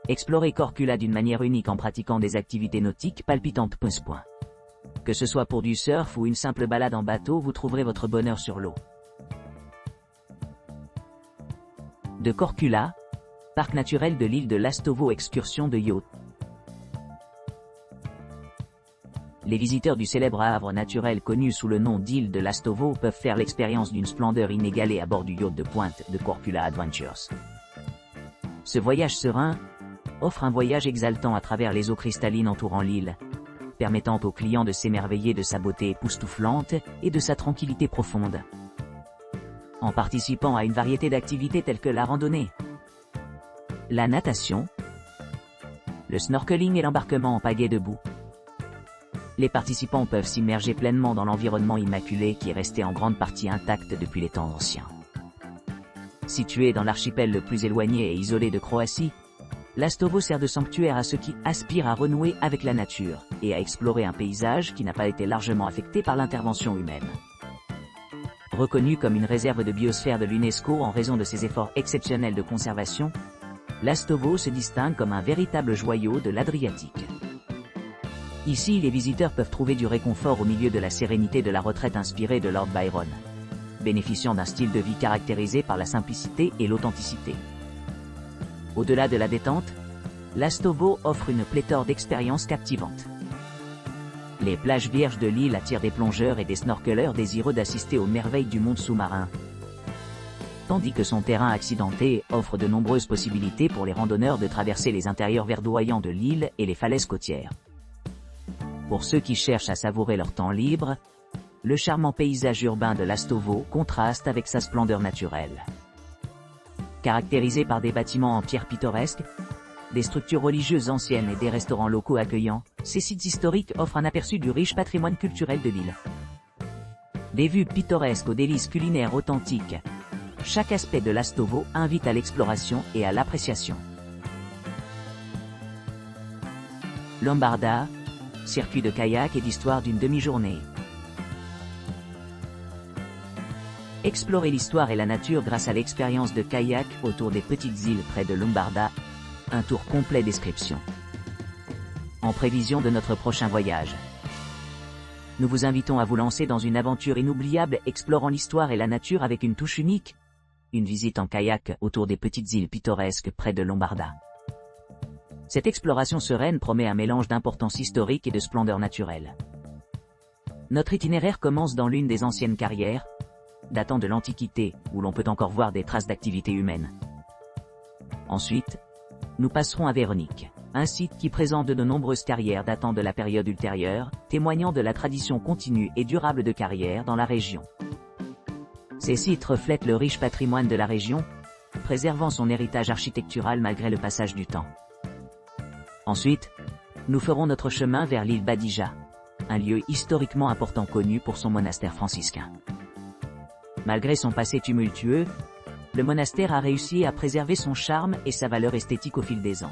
Explorez Korčula d'une manière unique en pratiquant des activités nautiques palpitantes. Que ce soit pour du surf ou une simple balade en bateau, vous trouverez votre bonheur sur l'eau. De Korčula, parc naturel de l'île de Lastovo, excursion de yacht. Les visiteurs du célèbre havre naturel connu sous le nom d'île de Lastovo peuvent faire l'expérience d'une splendeur inégalée à bord du yacht de pointe de Korčula Adventures. Ce voyage serein offre un voyage exaltant à travers les eaux cristallines entourant l'île, permettant aux clients de s'émerveiller de sa beauté époustouflante et de sa tranquillité profonde. En participant à une variété d'activités telles que la randonnée, la natation, le snorkeling et l'embarquement en pagaie debout, les participants peuvent s'immerger pleinement dans l'environnement immaculé qui est resté en grande partie intact depuis les temps anciens. Situé dans l'archipel le plus éloigné et isolé de Croatie, Lastovo sert de sanctuaire à ceux qui aspirent à renouer avec la nature et à explorer un paysage qui n'a pas été largement affecté par l'intervention humaine. Reconnu comme une réserve de biosphère de l'UNESCO en raison de ses efforts exceptionnels de conservation, Lastovo se distingue comme un véritable joyau de l'Adriatique. Ici, les visiteurs peuvent trouver du réconfort au milieu de la sérénité de la retraite inspirée de Lord Byron, bénéficiant d'un style de vie caractérisé par la simplicité et l'authenticité. Au-delà de la détente, Lastovo offre une pléthore d'expériences captivantes. Les plages vierges de l'île attirent des plongeurs et des snorkeleurs désireux d'assister aux merveilles du monde sous-marin, tandis que son terrain accidenté offre de nombreuses possibilités pour les randonneurs de traverser les intérieurs verdoyants de l'île et les falaises côtières. Pour ceux qui cherchent à savourer leur temps libre, le charmant paysage urbain de Lastovo contraste avec sa splendeur naturelle. Caractérisé par des bâtiments en pierre pittoresques, des structures religieuses anciennes et des restaurants locaux accueillants, ces sites historiques offrent un aperçu du riche patrimoine culturel de l'île. Des vues pittoresques aux délices culinaires authentiques, chaque aspect de Lastovo invite à l'exploration et à l'appréciation. Lombarda, circuit de kayak et d'histoire d'une demi-journée. Explorez l'histoire et la nature grâce à l'expérience de kayak autour des petites îles près de Lombarda, un tour complet description. En prévision de notre prochain voyage, nous vous invitons à vous lancer dans une aventure inoubliable explorant l'histoire et la nature avec une touche unique, une visite en kayak autour des petites îles pittoresques près de Lombarda. Cette exploration sereine promet un mélange d'importance historique et de splendeur naturelle. Notre itinéraire commence dans l'une des anciennes carrières, datant de l'Antiquité, où l'on peut encore voir des traces d'activité humaine. Ensuite, nous passerons à Véronique, un site qui présente de nombreuses carrières datant de la période ultérieure, témoignant de la tradition continue et durable de carrières dans la région. Ces sites reflètent le riche patrimoine de la région, préservant son héritage architectural malgré le passage du temps. Ensuite, nous ferons notre chemin vers l'île Badija, un lieu historiquement important connu pour son monastère franciscain. Malgré son passé tumultueux, le monastère a réussi à préserver son charme et sa valeur esthétique au fil des ans.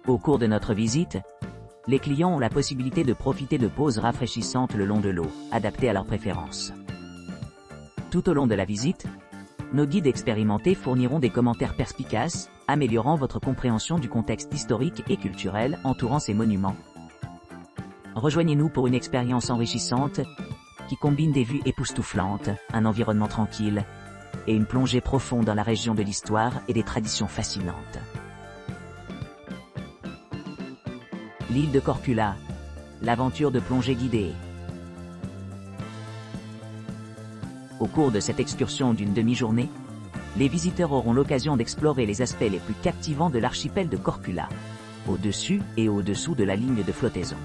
Au cours de notre visite, les clients ont la possibilité de profiter de pauses rafraîchissantes le long de l'eau, adaptées à leurs préférences. Tout au long de la visite, nos guides expérimentés fourniront des commentaires perspicaces, améliorant votre compréhension du contexte historique et culturel entourant ces monuments. Rejoignez-nous pour une expérience enrichissante qui combine des vues époustouflantes, un environnement tranquille et une plongée profonde dans la région de l'histoire et des traditions fascinantes. L'île de Korčula, l'aventure de plongée guidée. Au cours de cette excursion d'une demi-journée, les visiteurs auront l'occasion d'explorer les aspects les plus captivants de l'archipel de Korčula, au-dessus et au-dessous de la ligne de flottaison.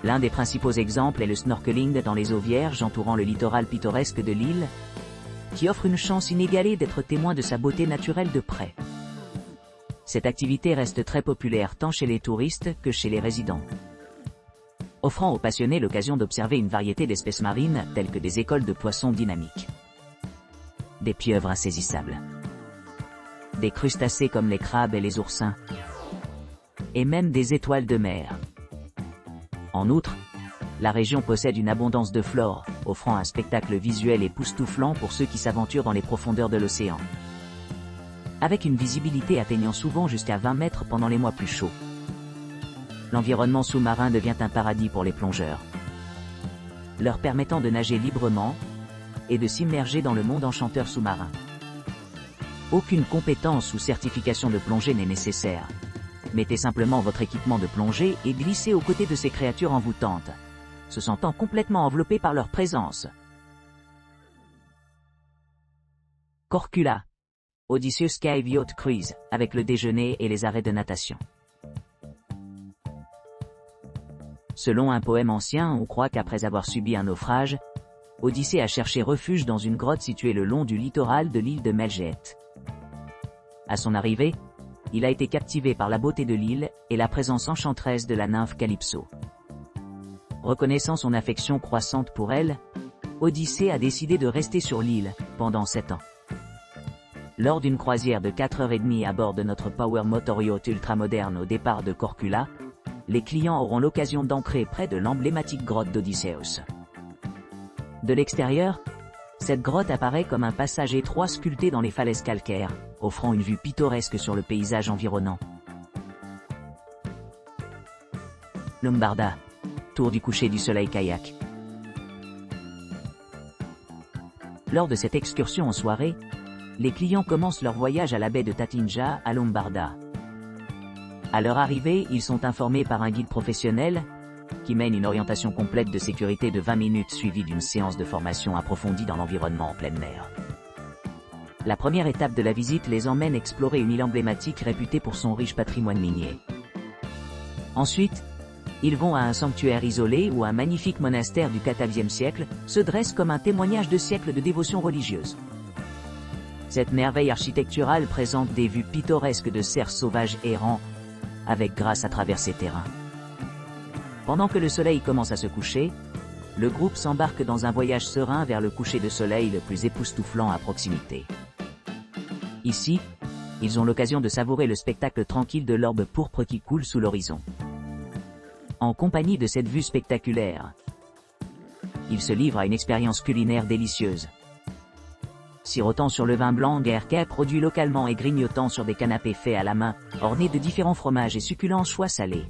L'un des principaux exemples est le snorkeling dans les eaux vierges entourant le littoral pittoresque de l'île, qui offre une chance inégalée d'être témoin de sa beauté naturelle de près. Cette activité reste très populaire tant chez les touristes que chez les résidents, offrant aux passionnés l'occasion d'observer une variété d'espèces marines telles que des écoles de poissons dynamiques, des pieuvres insaisissables, des crustacés comme les crabes et les oursins, et même des étoiles de mer. En outre, la région possède une abondance de flore, offrant un spectacle visuel époustouflant pour ceux qui s'aventurent dans les profondeurs de l'océan. avec une visibilité atteignant souvent jusqu'à 20 mètres pendant les mois plus chauds. L'environnement sous-marin devient un paradis pour les plongeurs, leur permettant de nager librement et de s'immerger dans le monde enchanteur sous-marin. Aucune compétence ou certification de plongée n'est nécessaire. Mettez simplement votre équipement de plongée et glissez aux côtés de ces créatures envoûtantes, se sentant complètement enveloppés par leur présence. Korčula. Odysseus Cave Yacht Cruise, avec le déjeuner et les arrêts de natation. Selon un poème ancien, on croit qu'après avoir subi un naufrage, Odyssée a cherché refuge dans une grotte située le long du littoral de l'île de Melgete. À son arrivée, il a été captivé par la beauté de l'île et la présence enchanteresse de la nymphe Calypso. Reconnaissant son affection croissante pour elle, Odyssée a décidé de rester sur l'île pendant 7 ans. Lors d'une croisière de 4h30 à bord de notre Power Motor Yacht ultramoderne au départ de Korčula, les clients auront l'occasion d'ancrer près de l'emblématique grotte d'Odysseus. De l'extérieur, cette grotte apparaît comme un passage étroit sculpté dans les falaises calcaires, offrant une vue pittoresque sur le paysage environnant. Lombarda. Tour du coucher du soleil kayak. Lors de cette excursion en soirée, les clients commencent leur voyage à la baie de Tatinga à Lombarda. À leur arrivée, ils sont informés par un guide professionnel, qui mène une orientation complète de sécurité de 20 minutes suivie d'une séance de formation approfondie dans l'environnement en pleine mer. La première étape de la visite les emmène explorer une île emblématique réputée pour son riche patrimoine minier. Ensuite, ils vont à un sanctuaire isolé où un magnifique monastère du XIVe siècle se dresse comme un témoignage de siècles de dévotion religieuse. Cette merveille architecturale présente des vues pittoresques de cerfs sauvages errants, avec grâce à travers ces terrains. Pendant que le soleil commence à se coucher, le groupe s'embarque dans un voyage serein vers le coucher de soleil le plus époustouflant à proximité. Ici, ils ont l'occasion de savourer le spectacle tranquille de l'orbe pourpre qui coule sous l'horizon. En compagnie de cette vue spectaculaire, ils se livrent à une expérience culinaire délicieuse. Sirotant sur le vin blanc Guerquet produit localement et grignotant sur des canapés faits à la main, ornés de différents fromages et succulents choix salés.